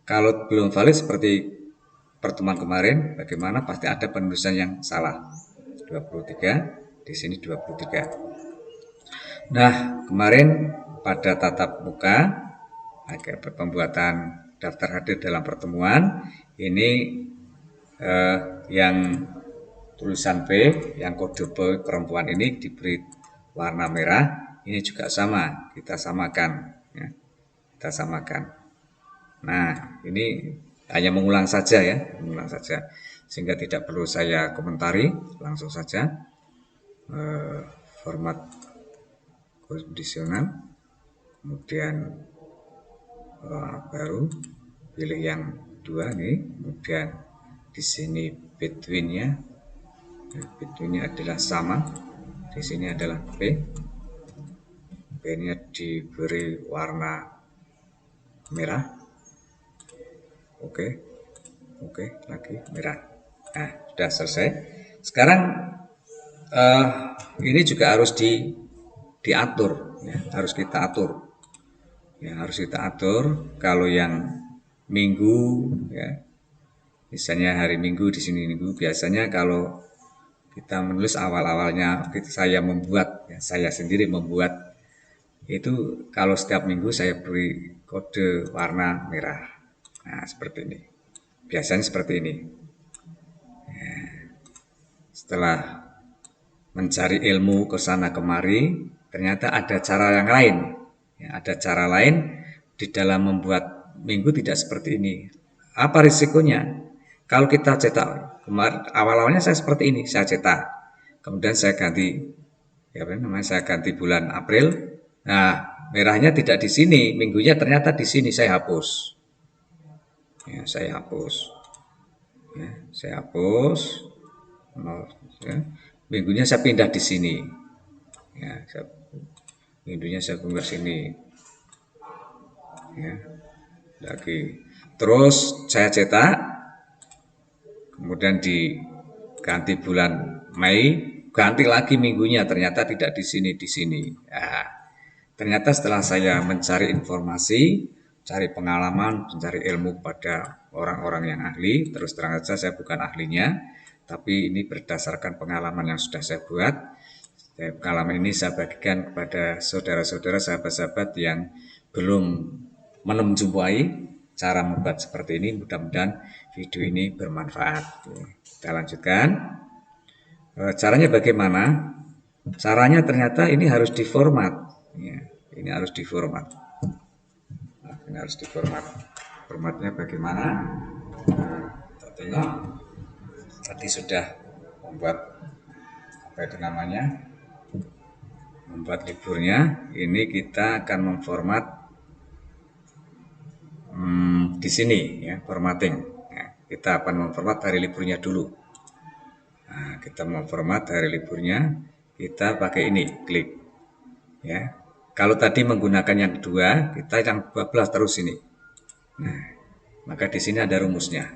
Kalau belum valid seperti pertemuan kemarin, bagaimana? Pasti ada penulisan yang salah. 23, di sini 23. Nah, kemarin pada tatap muka, pembuatan daftar hadir dalam pertemuan, ini yang tulisan B, yang kode B perempuan ini diberi warna merah, ini juga sama, kita samakan. Ya. Kita samakan. Nah, ini hanya mengulang saja ya, mengulang saja, sehingga tidak perlu saya komentari, langsung saja format kondisional, kemudian baru pilih yang 2 nih, kemudian di sini between-nya adalah sama, di sini adalah P-nya diberi warna merah, oke, lagi merah. Nah, sudah selesai. Sekarang ini juga harus diatur, ya, harus kita atur. Ya, harus kita atur. Kalau yang minggu, ya, misalnya hari Minggu di sini Minggu, biasanya kalau kita menulis awal-awalnya saya sendiri membuat itu, kalau setiap minggu saya beri kode warna merah. Nah, seperti ini. Biasanya seperti ini. Ya. Setelah mencari ilmu ke sana kemari, ternyata ada cara yang lain. Ya, ada cara lain di dalam membuat minggu tidak seperti ini. Apa risikonya? Kalau kita cetak, awal-awalnya saya seperti ini, saya cetak. Kemudian saya ganti, saya ganti bulan April. Nah, merahnya tidak di sini, minggunya ternyata di sini, saya hapus. Ya, saya hapus. Ya, saya hapus. Ya. Minggunya saya pindah di sini. Ya, minggunya saya pindah sini. Ya. lagi. Terus saya cetak, kemudian diganti bulan Mei, ganti lagi minggunya, ternyata tidak di sini, di sini. Nah, ternyata setelah saya mencari informasi, cari pengalaman, mencari ilmu pada orang-orang yang ahli, terus terang saja saya bukan ahlinya, tapi ini berdasarkan pengalaman yang sudah saya buat. Pengalaman ini saya bagikan kepada saudara-saudara, sahabat-sahabat yang belum menjumpai cara membuat seperti ini. Mudah-mudahan video ini bermanfaat. Kita lanjutkan. Caranya bagaimana? Caranya ternyata ini harus diformat. Ya, ini harus diformat. Nah, ini harus diformat. Formatnya bagaimana? Kita tengok. Tadi sudah membuat apa itu namanya? Membuat liburnya. Ini kita akan memformat di sini, ya, formatting. Ya, kita akan memformat hari liburnya dulu. Nah, kita memformat hari liburnya, kita pakai ini, klik. Ya, kalau tadi menggunakan yang kedua, kita yang 12 terus ini. Nah, maka di sini ada rumusnya.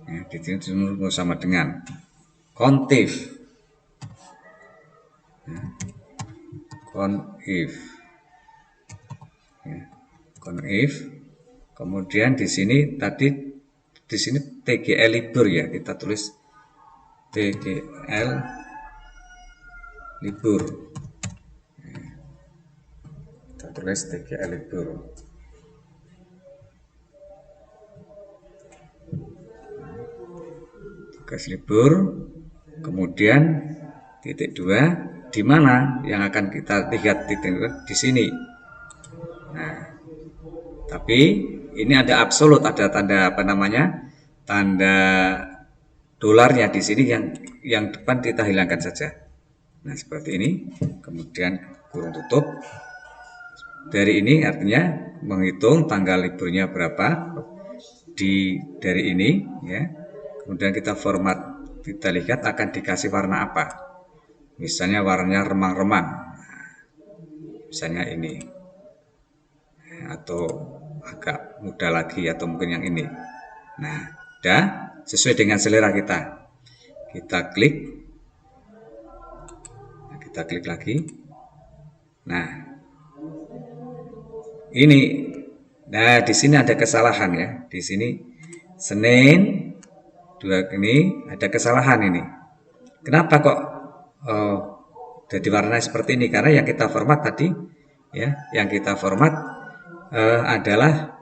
Ya, di sini rumus sama dengan contif. Ya, conif. Ya, conif. Kemudian di sini tadi di sini TGL libur ya, kita tulis TGL libur. Kita tulis TGL libur. Tugas libur. Kemudian titik 2 di mana yang akan kita lihat titik di sini. Nah, tapi ini ada absolut, ada tanda apa namanya? Tanda dolarnya di sini yang depan kita hilangkan saja. Nah, seperti ini. Kemudian kurung tutup. Dari ini artinya menghitung tanggal liburnya berapa dari ini, ya. Kemudian kita format, kita lihat akan dikasih warna apa. Misalnya warnanya remang-remang. Misalnya ini. Atau agak muda lagi atau mungkin yang ini. Nah, udah sesuai dengan selera kita. Kita klik. Nah, kita klik lagi. Nah, ini. Nah, di sini ada kesalahan ya. Di sini Senin 2 ini ada kesalahan ini. Kenapa kok jadi warna seperti ini? Karena yang kita format tadi ya, yang kita format adalah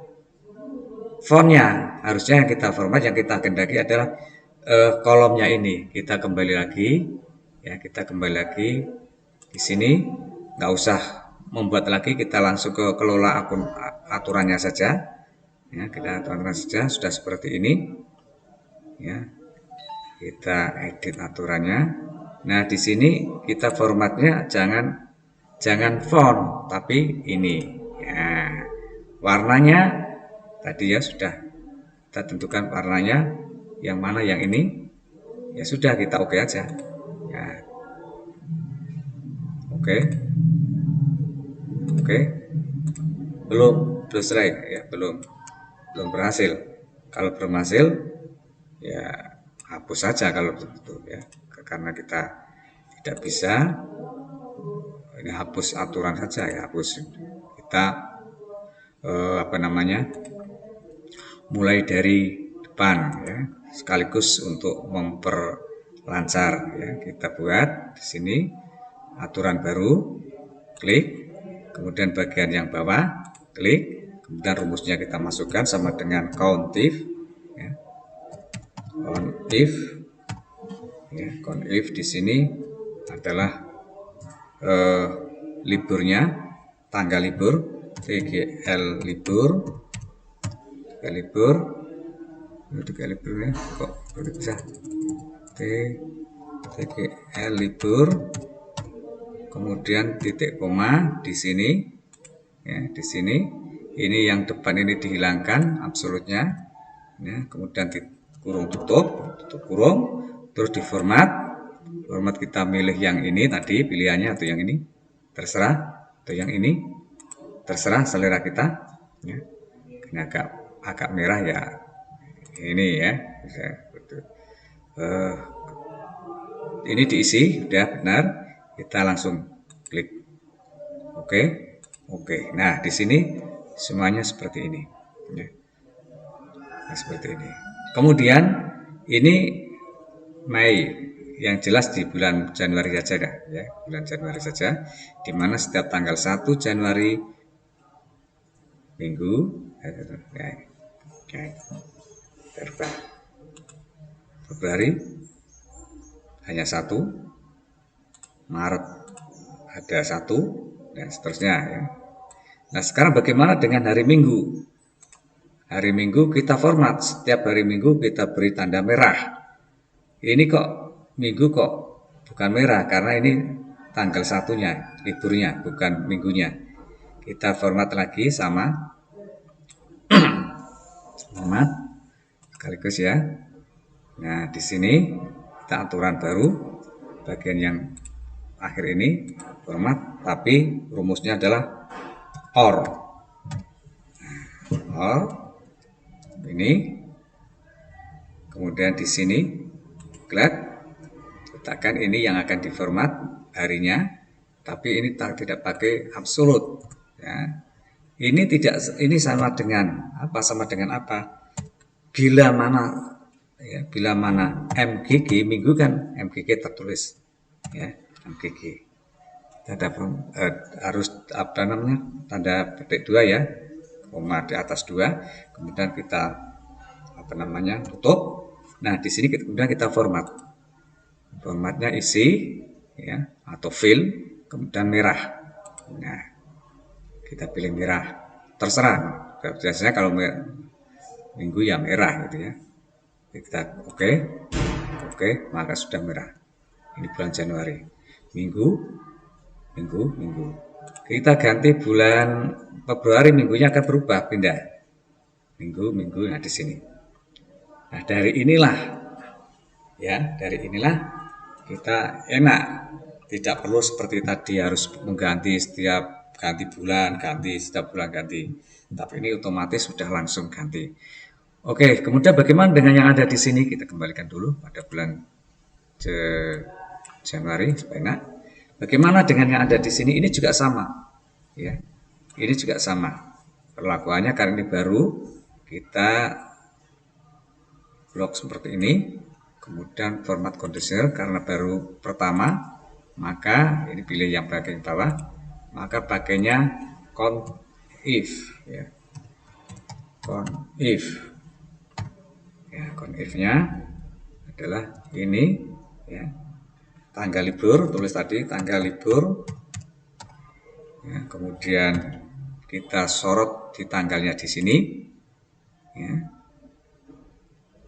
fontnya. Harusnya yang kita format, yang kita kehendaki adalah kolomnya ini. Kita kembali lagi, ya, kita kembali lagi di sini. Nggak usah membuat lagi, kita langsung ke kelola akun aturannya saja. Ya, kita aturan saja sudah seperti ini. Ya, kita edit aturannya. Nah, di sini kita formatnya jangan font, tapi ini. Ya, warnanya tadi ya sudah kita tentukan warnanya yang mana, yang ini. Ya sudah, kita oke aja. Ya. Oke. Belum selesai ya, belum berhasil. Kalau berhasil ya hapus saja kalau begitu ya. Karena kita tidak bisa, ini hapus aturan saja ya, hapus. Kita mulai dari depan ya, sekaligus untuk memperlancar ya. Kita buat di sini aturan baru, klik, kemudian bagian yang bawah klik, kemudian rumusnya kita masukkan sama dengan countif ya. Countif di sini adalah liburnya, tanggal libur, TGL libur, liburnya kok bisa TGL libur, kemudian titik koma di sini ya, di sini ini yang depan ini dihilangkan absolutnya ya, kemudian kurung tutup kurung, terus diformat. Format kita milih yang ini tadi pilihannya, atau yang ini terserah, atau yang ini terserah selera kita ya. ini agak merah ya, ini ya. Ini diisi, udah benar. Kita langsung klik oke, oke. Nah, di sini semuanya seperti ini. Ya. Nah, seperti ini. Kemudian ini Mei, yang jelas di bulan Januari saja ya, bulan Januari saja, di mana setiap tanggal 1 Januari minggu terbang. Februari hanya 1, Maret ada 1, dan seterusnya ya. Nah, sekarang bagaimana dengan hari Minggu? Hari Minggu kita format, setiap hari Minggu kita beri tanda merah. Ini kok Minggu kok bukan merah, karena ini tanggal 1-nya, liburnya, bukan minggunya. Kita format lagi sama format sekaligus ya. Nah, di sini kita aturan baru, bagian yang akhir ini format, tapi rumusnya adalah OR. OR ini, kemudian di sini letakkan ini yang akan diformat harinya, tapi ini tidak pakai absolut ya. Ini sama dengan apa? Sama dengan apa? Bila mana ya, bila mana MGG minggu kan MGG tertulis ya, MGG. Harus apa namanya? Tanda petik 2 ya. Koma di atas 2, kemudian kita apa namanya? Tutup. Nah, di sini kemudian kita format. Formatnya isi ya, atau fill, kemudian merah. Nah, kita pilih merah, terserah. Biasanya kalau minggu ya merah gitu ya. Kita oke, maka sudah merah. Ini bulan Januari. Minggu. Kita ganti bulan Februari, minggunya akan berubah, pindah. Minggu, nah di sini. Nah, dari inilah kita enak. Tidak perlu seperti tadi harus mengganti setiap ganti bulan, setiap bulan ganti. Tapi ini otomatis sudah langsung ganti. Oke, kemudian bagaimana dengan yang ada di sini? Kita kembalikan dulu pada bulan Januari supaya enak. Bagaimana dengan yang ada di sini? Ini juga sama, ya. Ini juga sama perlakuannya, karena ini baru, kita blok seperti ini. Kemudian format conditional karena baru pertama, maka ini pilih yang bagian bawah, maka pakainya conif ya. Conif. Ya, conif-nya adalah ini ya. Tanggal libur, tulis tadi tanggal libur. Ya, kemudian kita sorot di tanggalnya di sini. Ya.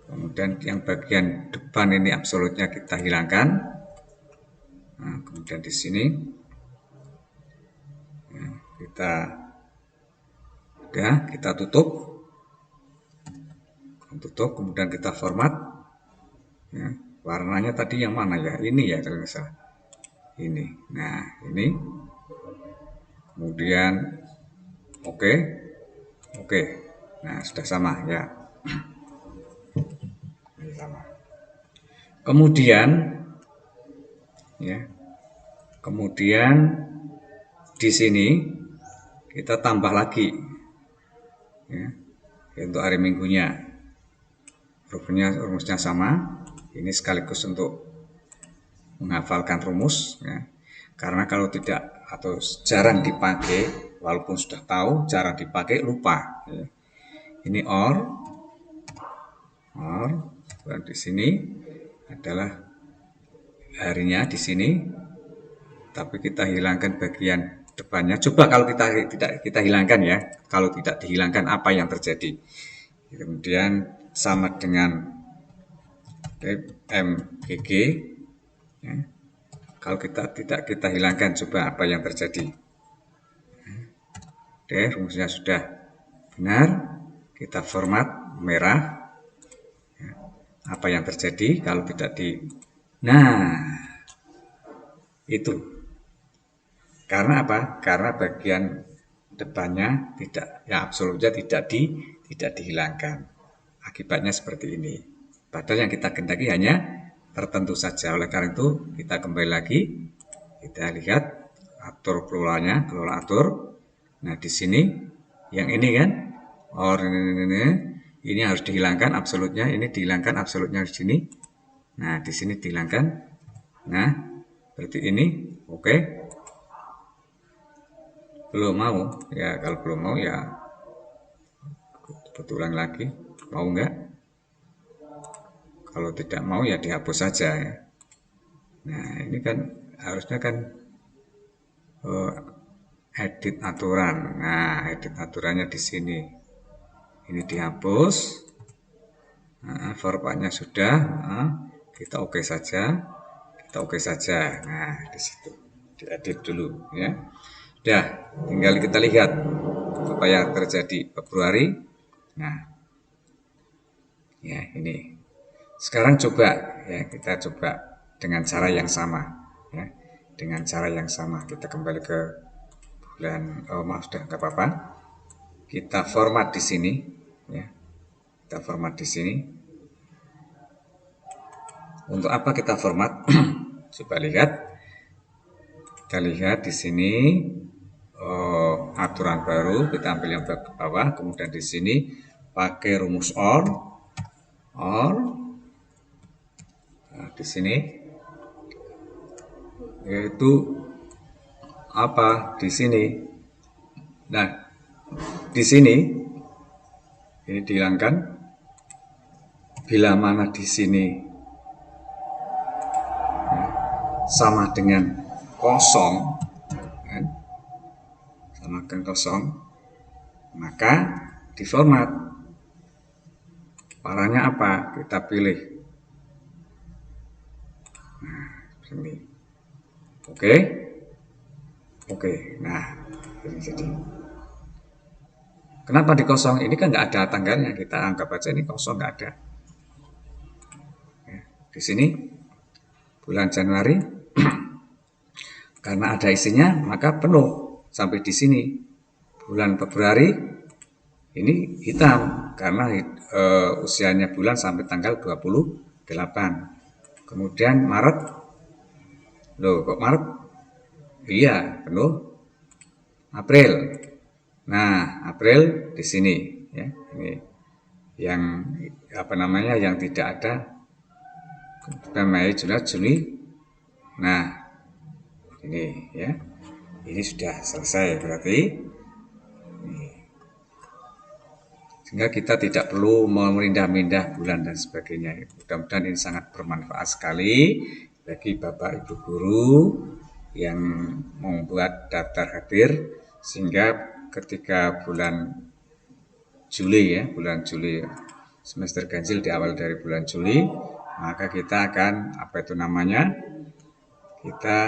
Kemudian yang bagian depan ini absolutnya kita hilangkan. Nah, kemudian di sini ya, kita tutup, kemudian kita format. Ya, warnanya tadi yang mana ya? Ini ya kalau nggak salah. Ini. Nah, ini. Kemudian oke. Nah, sudah sama ya. Sama. Kemudian di sini kita tambah lagi ya, untuk hari minggunya. Rumusnya sama. Ini sekaligus untuk menghafalkan rumus ya. Karena kalau tidak atau jarang dipakai, walaupun sudah tahu, jarang dipakai, lupa ya. Ini OR, dan di sini adalah harinya di sini, tapi kita hilangkan bagian depannya. Coba kalau kita hilangkan ya, kalau tidak dihilangkan apa yang terjadi. Kemudian sama dengan MGG ya. Kalau kita hilangkan, coba apa yang terjadi. Oke, rumusnya sudah benar, kita format merah ya. Apa yang terjadi kalau tidak itu karena apa? Karena bagian depannya tidak, ya absolutnya tidak dihilangkan. Akibatnya seperti ini. Padahal yang kita kehendaki hanya tertentu saja. Oleh karena itu kita kembali lagi, kita lihat atur kelolanya, kelola atur. Nah di sini yang ini kan, ini harus dihilangkan absolutnya, ini dihilangkan absolutnya di sini. Nah di sini dihilangkan. Nah seperti ini, oke. Belum mau, ya kalau belum mau ya kebetulan lagi, mau enggak? Kalau tidak mau ya dihapus saja ya. Nah ini kan harusnya kan edit aturan. Nah edit aturannya di sini. Ini dihapus. Nah, formatnya sudah. Nah, kita oke saja. Kita oke saja. Nah di situ diedit dulu ya. Udah, tinggal kita lihat apa yang terjadi Februari. Nah, ya ini. Sekarang coba ya, kita coba dengan cara yang sama ya. Dengan cara yang sama kita kembali ke bulan, maaf sudah nggak apa-apa. Kita format di sini ya. Kita format di sini. Untuk apa kita format? Coba lihat. Kita lihat di sini aturan baru, kita ambil yang ke bawah, kemudian di sini pakai rumus OR. Nah, di sini yaitu apa? Di sini. Nah, di sini ini dihilangkan bila mana di sini sama dengan kosong, kan? Sama dengan kosong, maka diformat. Caranya apa? Kita pilih. Nah, ini. Oke. Nah, ini jadi. Kenapa di kosong? Ini kan nggak ada tanggalnya. Kita anggap aja ini kosong, nggak ada. Di sini bulan Januari. Karena ada isinya, maka penuh sampai di sini. Bulan Februari ini hitam karena usianya bulan sampai tanggal 28. Kemudian Maret, loh kok Maret? Iya penuh. April, nah April di sini ya, ini yang apa namanya yang tidak ada. Kemudian Mei, Juni, nah ini ya, ini sudah selesai berarti. Sehingga kita tidak perlu memindah-mindah bulan dan sebagainya. Mudah-mudahan ini sangat bermanfaat sekali bagi Bapak Ibu guru yang membuat daftar hadir, sehingga ketika bulan Juli ya, bulan Juli semester ganjil di awal dari bulan Juli, maka kita akan apa itu namanya? Kita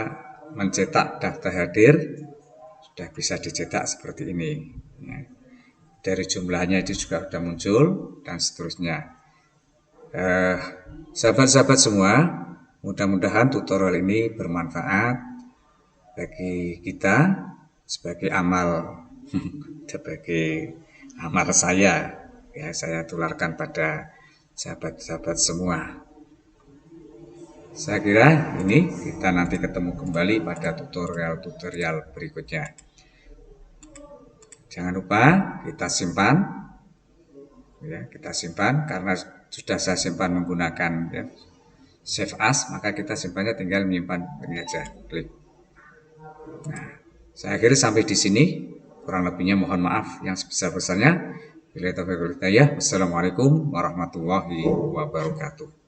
mencetak daftar hadir sudah bisa dicetak seperti ini ya. Dari jumlahnya itu juga sudah muncul dan seterusnya. Sahabat-sahabat semua, mudah-mudahan tutorial ini bermanfaat bagi kita sebagai amal sebagai amal saya ya, saya tularkan pada sahabat-sahabat semua. Saya kira ini kita nanti ketemu kembali pada tutorial berikutnya. Jangan lupa kita simpan, ya, kita simpan karena sudah saya simpan menggunakan ya, save as, maka kita simpannya tinggal menyimpan ini aja, klik. Nah, saya akhiri sampai di sini. Kurang lebihnya mohon maaf yang sebesar-besarnya. Wassalamualaikum warahmatullahi wabarakatuh.